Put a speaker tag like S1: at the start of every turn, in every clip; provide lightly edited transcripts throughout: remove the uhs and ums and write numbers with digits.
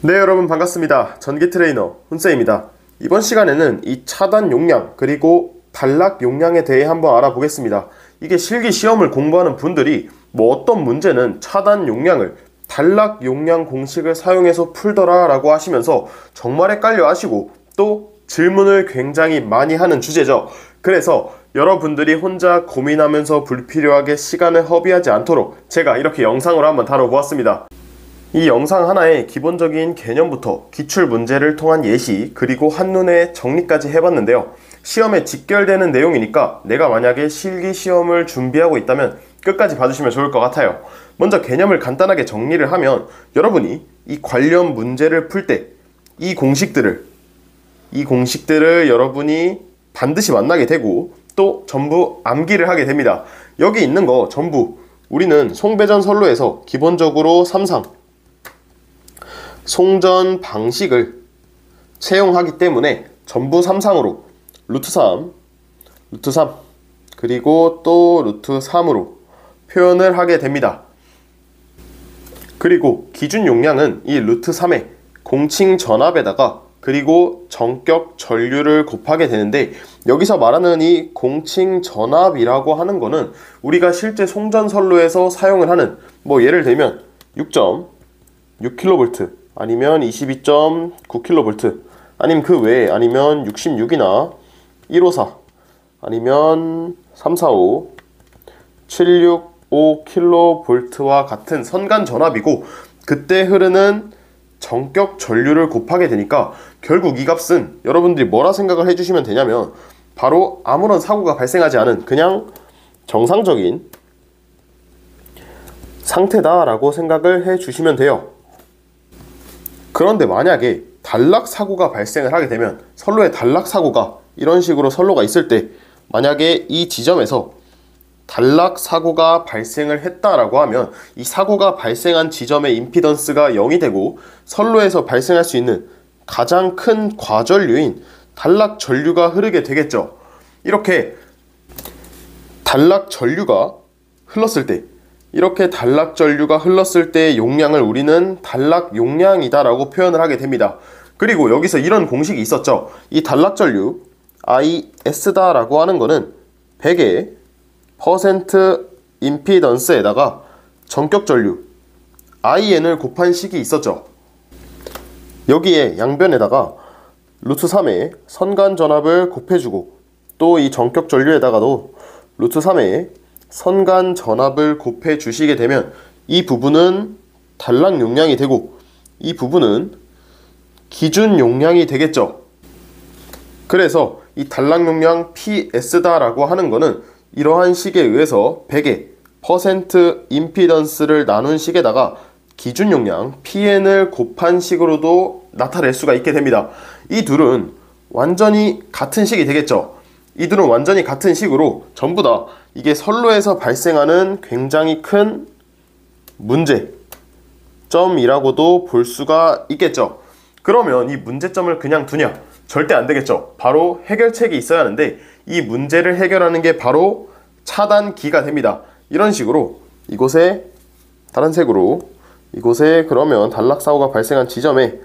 S1: 네, 여러분 반갑습니다. 전기 트레이너 훈쌤입니다. 이번 시간에는 이 차단 용량 그리고 단락 용량에 대해 한번 알아보겠습니다. 이게 실기 시험을 공부하는 분들이 어떤 문제는 차단 용량을 단락 용량 공식을 사용해서 풀더라 라고 하시면서 정말 헷갈려 하시고 또 질문을 굉장히 많이 하는 주제죠. 그래서 여러분들이 혼자 고민하면서 불필요하게 시간을 허비하지 않도록 제가 이렇게 영상으로 한번 다뤄보았습니다. 이 영상 하나에 기본적인 개념부터 기출 문제를 통한 예시 그리고 한눈에 정리까지 해봤는데요. 시험에 직결되는 내용이니까 내가 만약에 실기 시험을 준비하고 있다면 끝까지 봐주시면 좋을 것 같아요. 먼저 개념을 간단하게 정리를 하면 여러분이 이 관련 문제를 풀 때 이 공식들을 여러분이 반드시 만나게 되고 또 전부 암기를 하게 됩니다. 여기 있는 거 전부 우리는 송배전 선로에서 기본적으로 송전 방식을 채용하기 때문에 전부 3상으로 루트 3 그리고 또 루트 3으로 표현을 하게 됩니다. 그리고 기준 용량은 이 루트 3의 공칭 전압에다가 그리고 전격 전류를 곱하게 되는데, 여기서 말하는 이 공칭 전압이라고 하는 거는 우리가 실제 송전 선로에서 사용을 하는 예를 들면 6.6kV 아니면 22.9kV 아니면 그 외에 아니면 66이나 154 아니면 345 765kV와 같은 선간 전압이고, 그때 흐르는 전격 전류를 곱하게 되니까 결국 이 값은 여러분들이 뭐라 생각을 해주시면 되냐면 바로 아무런 사고가 발생하지 않은 그냥 정상적인 상태다 라고 생각을 해주시면 돼요. 그런데 만약에 단락 사고가 발생을 하게 되면, 선로에 단락 사고가 이런 식으로 선로가 있을 때 만약에 이 지점에서 단락 사고가 발생을 했다라고 하면 이 사고가 발생한 지점의 임피던스가 0이 되고 선로에서 발생할 수 있는 가장 큰 과전류인 단락 전류가 흐르게 되겠죠. 이렇게 단락 전류가 흘렀을 때의 용량을 우리는 단락 용량이다 라고 표현을 하게 됩니다. 그리고 여기서 이런 공식이 있었죠. 이 단락 전류 IS다 라고 하는 거는 100의 퍼센트 임피던스에다가 전격 전류 IN을 곱한 식이 있었죠. 여기에 양변에다가 루트 3의 선간 전압을 곱해주고 또 이 전격 전류에다가도 루트 3의 선간 전압을 곱해 주시게 되면 이 부분은 단락 용량이 되고 이 부분은 기준 용량이 되겠죠. 그래서 이 단락 용량 PS다 라고 하는 거는 이러한 식에 의해서 100의 퍼센트 임피던스를 나눈 식에다가 기준 용량 PN을 곱한 식으로도 나타낼 수가 있게 됩니다. 이 둘은 완전히 같은 식이 되겠죠. 이 둘은 완전히 같은 식으로 전부 다 이게 선로에서 발생하는 굉장히 큰 문제점이라고도 볼 수가 있겠죠. 그러면 이 문제점을 그냥 두냐? 절대 안 되겠죠. 바로 해결책이 있어야 하는데 이 문제를 해결하는 게 바로 차단기가 됩니다. 이런 식으로 이곳에 다른 색으로 이곳에 그러면 단락 사고가 발생한 지점에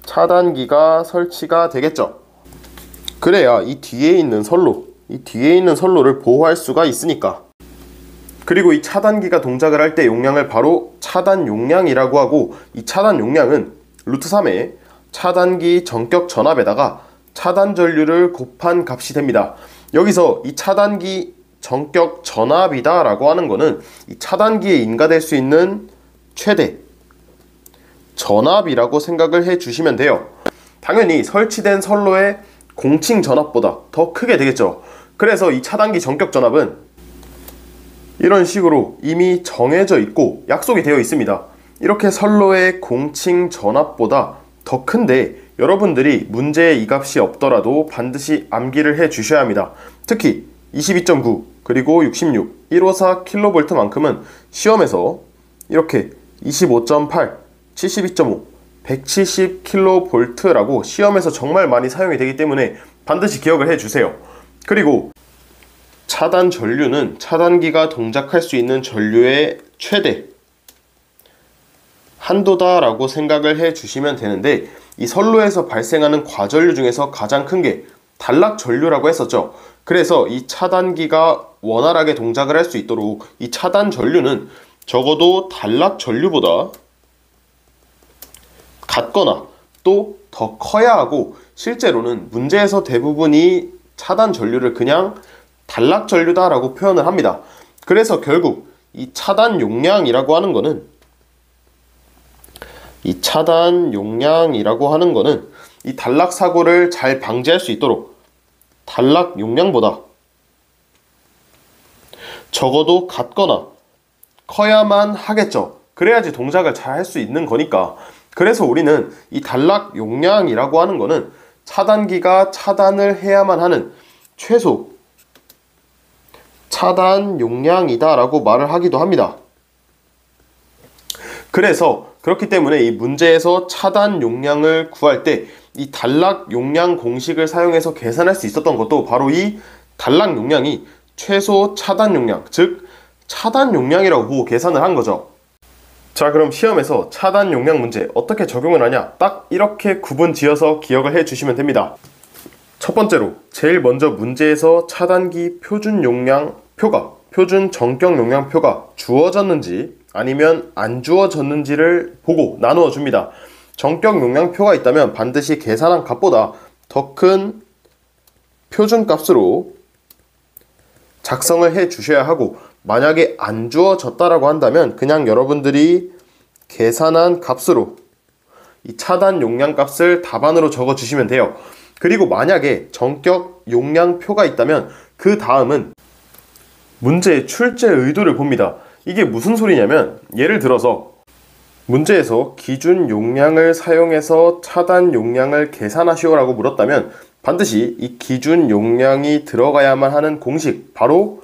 S1: 차단기가 설치가 되겠죠. 그래야 이 뒤에 있는 선로를 보호할 수가 있으니까. 그리고 이 차단기가 동작을 할 때 용량을 바로 차단 용량이라고 하고, 이 차단 용량은 루트 3의 차단기 전격 전압에다가 차단 전류를 곱한 값이 됩니다. 여기서 이 차단기 전격 전압이다 라고 하는 거는 이 차단기에 인가될 수 있는 최대 전압이라고 생각을 해 주시면 돼요. 당연히 설치된 선로의 공칭 전압보다 더 크게 되겠죠. 그래서 이 차단기 전격 전압은 이런 식으로 이미 정해져 있고 약속이 되어 있습니다. 이렇게 선로의 공칭 전압보다 더 큰데 여러분들이 문제에 이 값이 없더라도 반드시 암기를 해 주셔야 합니다. 특히 22.9 그리고 66, 154kV 만큼은 시험에서 이렇게 25.8, 72.5, 170kV라고 시험에서 정말 많이 사용이 되기 때문에 반드시 기억을 해 주세요. 그리고 차단 전류는 차단기가 동작할 수 있는 전류의 최대 한도다라고 생각을 해 주시면 되는데, 이 선로에서 발생하는 과전류 중에서 가장 큰 게 단락전류라고 했었죠. 그래서 이 차단기가 원활하게 동작을 할 수 있도록 이 차단 전류는 적어도 단락 전류보다 같거나 또 더 커야 하고, 실제로는 문제에서 대부분이 차단 전류를 그냥 단락 전류다라고 표현을 합니다. 그래서 결국 이 차단 용량이라고 하는 거는 이 단락 사고를 잘 방지할 수 있도록 단락 용량보다 적어도 같거나 커야만 하겠죠. 그래야지 동작을 잘 할 수 있는 거니까. 그래서 우리는 이 단락 용량이라고 하는 거는 차단기가 차단을 해야만 하는 최소 차단 용량이다 라고 말을 하기도 합니다. 그래서 그렇기 때문에 이 문제에서 차단 용량을 구할 때 이 단락 용량 공식을 사용해서 계산할 수 있었던 것도 바로 이 단락 용량이 최소 차단 용량, 즉 차단 용량이라고 보고 계산을 한 거죠. 자, 그럼 시험에서 차단 용량 문제 어떻게 적용을 하냐, 딱 이렇게 구분 지어서 기억을 해 주시면 됩니다. 첫 번째로 제일 먼저 문제에서 차단기 표준 용량 표가, 표준 전격 용량 표가 주어졌는지 아니면 안 주어졌는지를 보고 나누어 줍니다. 전격 용량 표가 있다면 반드시 계산한 값보다 더 큰 표준 값으로 작성을 해 주셔야 하고, 만약에 안 주어졌다라고 한다면 그냥 여러분들이 계산한 값으로 이 차단 용량 값을 답안으로 적어 주시면 돼요. 그리고 만약에 전격 용량 표가 있다면 그 다음은 문제의 출제 의도를 봅니다. 이게 무슨 소리냐면, 예를 들어서 문제에서 기준 용량을 사용해서 차단 용량을 계산하시오라고 물었다면 반드시 이 기준 용량이 들어가야만 하는 공식, 바로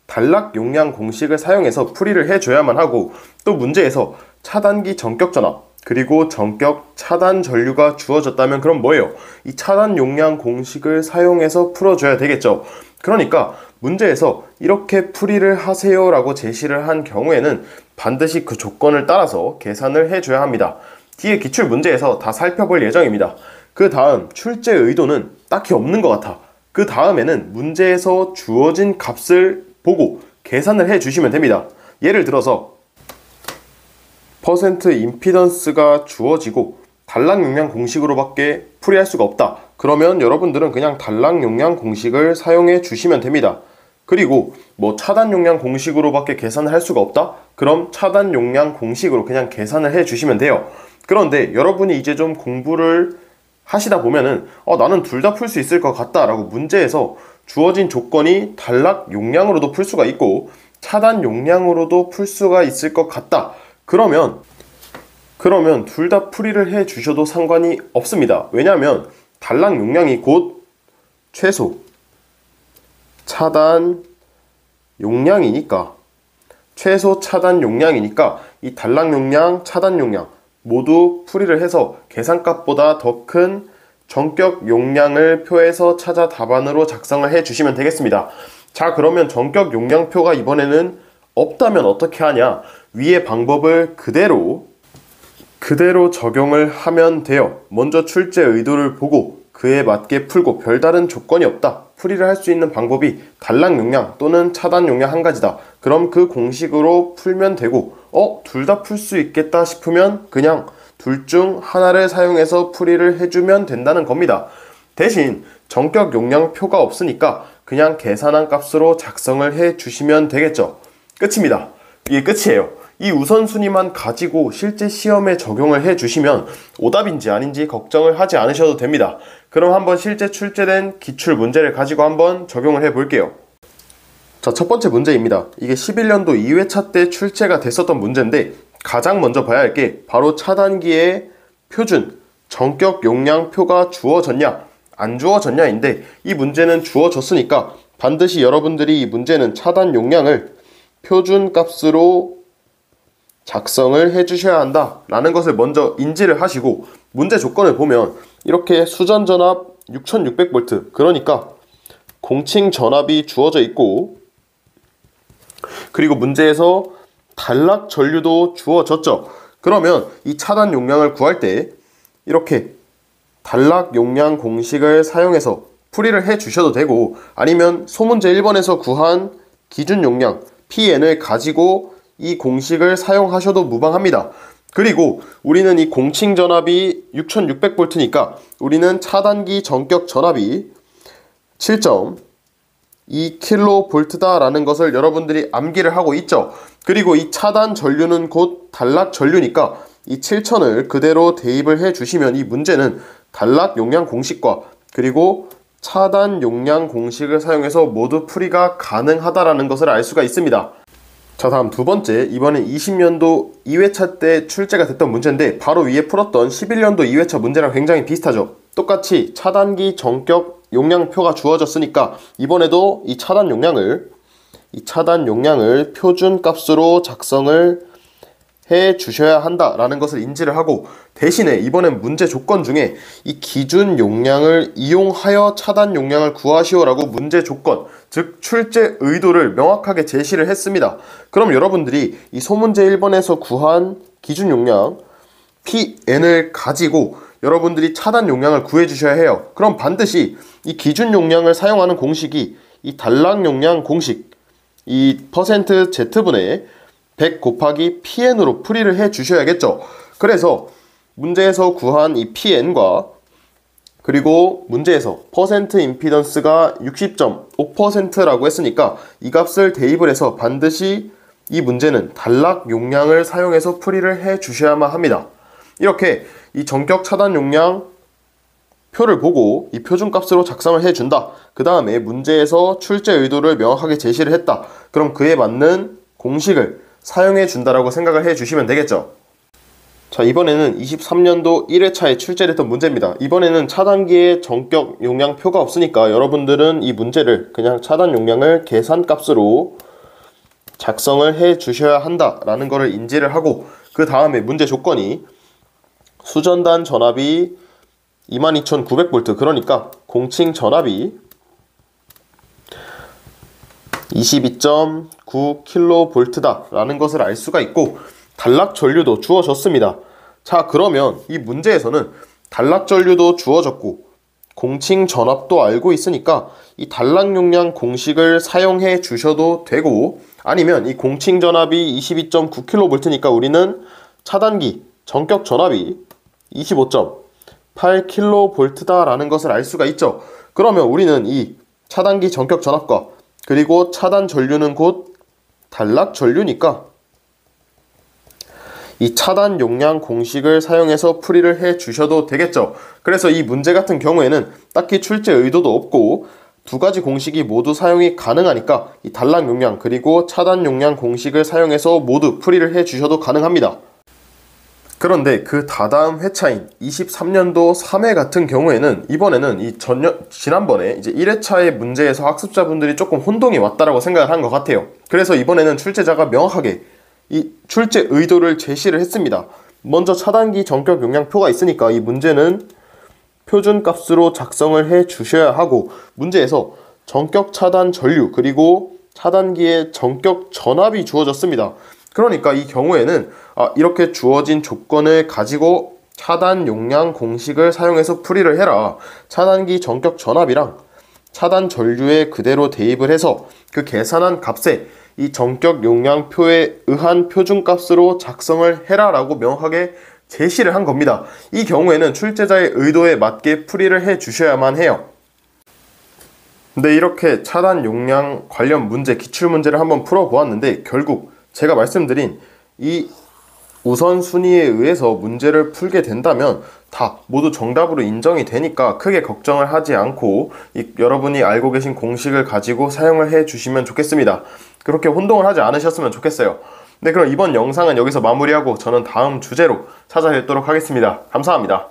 S1: 단락 용량 공식을 사용해서 풀이를 해줘야만 하고, 또 문제에서 차단기 전격 전압 그리고 전격 차단 전류가 주어졌다면 그럼 뭐예요? 이 차단 용량 공식을 사용해서 풀어줘야 되겠죠. 그러니까 문제에서 이렇게 풀이를 하세요 라고 제시를 한 경우에는 반드시 그 조건을 따라서 계산을 해줘야 합니다. 뒤에 기출 문제에서 다 살펴볼 예정입니다. 그 다음 출제 의도는 딱히 없는 것 같아. 그 다음에는 문제에서 주어진 값을 보고 계산을 해주시면 됩니다. 예를 들어서 퍼센트 임피던스가 주어지고 단락 용량 공식으로밖에 풀이할 수가 없다. 그러면 여러분들은 그냥 단락 용량 공식을 사용해 주시면 됩니다. 그리고 뭐 차단 용량 공식으로밖에 계산을 할 수가 없다? 그럼 차단 용량 공식으로 그냥 계산을 해 주시면 돼요. 그런데 여러분이 이제 좀 공부를 하시다 보면은 나는 둘 다 풀 수 있을 것 같다 라고 문제에서 주어진 조건이 단락 용량으로도 풀 수가 있고 차단 용량으로도 풀 수가 있을 것 같다. 그러면 둘 다 풀이를 해 주셔도 상관이 없습니다. 왜냐하면 단락 용량이 곧 최소 차단 용량이니까, 이 단락 용량, 차단 용량 모두 풀이를 해서 계산값보다 더 큰 전격 용량을 표에서 찾아 답안으로 작성을 해 주시면 되겠습니다. 자, 그러면 전격 용량표가 이번에는 없다면 어떻게 하냐? 위의 방법을 그대로 적용을 하면 돼요. 먼저 출제 의도를 보고 그에 맞게 풀고 별다른 조건이 없다. 풀이를 할 수 있는 방법이 단락 용량 또는 차단 용량 한 가지다. 그럼 그 공식으로 풀면 되고, 둘 다 풀 수 있겠다 싶으면 그냥 둘 중 하나를 사용해서 풀이를 해주면 된다는 겁니다. 대신 전격 용량표가 없으니까 그냥 계산한 값으로 작성을 해 주시면 되겠죠. 끝입니다. 이게 끝이에요. 이 우선순위만 가지고 실제 시험에 적용을 해 주시면 오답인지 아닌지 걱정을 하지 않으셔도 됩니다. 그럼 한번 실제 출제된 기출 문제를 가지고 한번 적용을 해 볼게요. 자, 첫 번째 문제입니다. 이게 11년도 2회차 때 출제가 됐었던 문제인데, 가장 먼저 봐야 할 게 바로 차단기의 표준 전격 용량표가 주어졌냐 안 주어졌냐인데, 이 문제는 주어졌으니까 반드시 여러분들이 이 문제는 차단 용량을 표준 값으로 작성을 해 주셔야 한다 라는 것을 먼저 인지를 하시고, 문제 조건을 보면 이렇게 수전 전압 6600V, 그러니까 공칭 전압이 주어져 있고, 그리고 문제에서 단락 전류도 주어졌죠. 그러면 이 차단 용량을 구할 때 이렇게 단락 용량 공식을 사용해서 풀이를 해 주셔도 되고, 아니면 소문제 1번에서 구한 기준 용량 PN을 가지고 이 공식을 사용하셔도 무방합니다. 그리고 우리는 이 공칭 전압이 6600V니까 우리는 차단기 전격 전압이 7.2kV 라는 것을 여러분들이 암기를 하고 있죠. 그리고 이 차단 전류는 곧 단락 전류니까 이 7000을 그대로 대입을 해 주시면 이 문제는 단락 용량 공식과 그리고 차단 용량 공식을 사용해서 모두 풀이가 가능하다라는 것을 알 수가 있습니다. 자, 다음 두 번째, 이번엔 20년도 2회차 때 출제가 됐던 문제인데 바로 위에 풀었던 11년도 2회차 문제랑 굉장히 비슷하죠. 똑같이 차단기 전격 용량표가 주어졌으니까 이번에도 이 차단 용량을 표준값으로 작성을 해 주셔야 한다라는 것을 인지를 하고, 대신에 이번엔 문제 조건 중에 이 기준 용량을 이용하여 차단 용량을 구하시오라고 문제 조건, 즉 출제 의도를 명확하게 제시를 했습니다. 그럼 여러분들이 이 소문제 1번에서 구한 기준 용량 PN을 가지고 여러분들이 차단 용량을 구해 주셔야 해요. 그럼 반드시 이 기준 용량을 사용하는 공식이 이 단락 용량 공식, 이 %Z분의 100 곱하기 PN으로 풀이를 해 주셔야겠죠. 그래서 문제에서 구한 이 PN과 그리고 문제에서 퍼센트 임피던스가 60.5%라고 했으니까 이 값을 대입을 해서 반드시 이 문제는 단락 용량을 사용해서 풀이를 해 주셔야만 합니다. 이렇게 이 전격 차단 용량 표를 보고 이 표준값으로 작성을 해준다. 그 다음에 문제에서 출제 의도를 명확하게 제시를 했다. 그럼 그에 맞는 공식을 사용해 준다라고 생각을 해 주시면 되겠죠. 자, 이번에는 23년도 1회차에 출제됐던 문제입니다. 이번에는 차단기에 전격 용량표가 없으니까 여러분들은 이 문제를 그냥 차단 용량을 계산값으로 작성을 해 주셔야 한다라는 것을 인지를 하고, 그 다음에 문제 조건이 수전단 전압이 22,900V, 그러니까 공칭 전압이 22.9kV 라는 것을 알 수가 있고, 단락 전류도 주어졌습니다. 자, 그러면 이 문제에서는 단락 전류도 주어졌고 공칭 전압도 알고 있으니까 이 단락 용량 공식을 사용해 주셔도 되고, 아니면 이 공칭 전압이 22.9kV니까 우리는 차단기 전격 전압이 25.8kV 라는 것을 알 수가 있죠. 그러면 우리는 이 차단기 전격 전압과 그리고 차단 전류는 곧 단락 전류니까 이 차단 용량 공식을 사용해서 풀이를 해 주셔도 되겠죠. 그래서 이 문제 같은 경우에는 딱히 출제 의도도 없고 두 가지 공식이 모두 사용이 가능하니까 이 단락 용량 그리고 차단 용량 공식을 사용해서 모두 풀이를 해 주셔도 가능합니다. 그런데 그 다다음 회차인 23년도 3회 같은 경우에는 이번에는 이 지난번에 이제 1회차의 문제에서 학습자분들이 조금 혼동이 왔다라고 생각을 한 것 같아요. 그래서 이번에는 출제자가 명확하게 이 출제 의도를 제시를 했습니다. 먼저 차단기 전격 용량표가 있으니까 이 문제는 표준값으로 작성을 해 주셔야 하고, 문제에서 전격 차단 전류 그리고 차단기의 전격 전압이 주어졌습니다. 그러니까 이 경우에는 이렇게 주어진 조건을 가지고 차단 용량 공식을 사용해서 풀이를 해라. 차단기 전격 전압이랑 차단 전류에 그대로 대입을 해서 그 계산한 값에 이 전격 용량표에 의한 표준값으로 작성을 해라 라고 명확하게 제시를 한 겁니다. 이 경우에는 출제자의 의도에 맞게 풀이를 해 주셔야만 해요. 근데 이렇게 차단 용량 관련 문제, 기출문제를 한번 풀어보았는데 결국 제가 말씀드린 이 우선순위에 의해서 문제를 풀게 된다면 다 모두 정답으로 인정이 되니까 크게 걱정을 하지 않고 여러분이 알고 계신 공식을 가지고 사용을 해 주시면 좋겠습니다. 그렇게 혼동을 하지 않으셨으면 좋겠어요. 네, 그럼 이번 영상은 여기서 마무리하고 저는 다음 주제로 찾아뵙도록 하겠습니다. 감사합니다.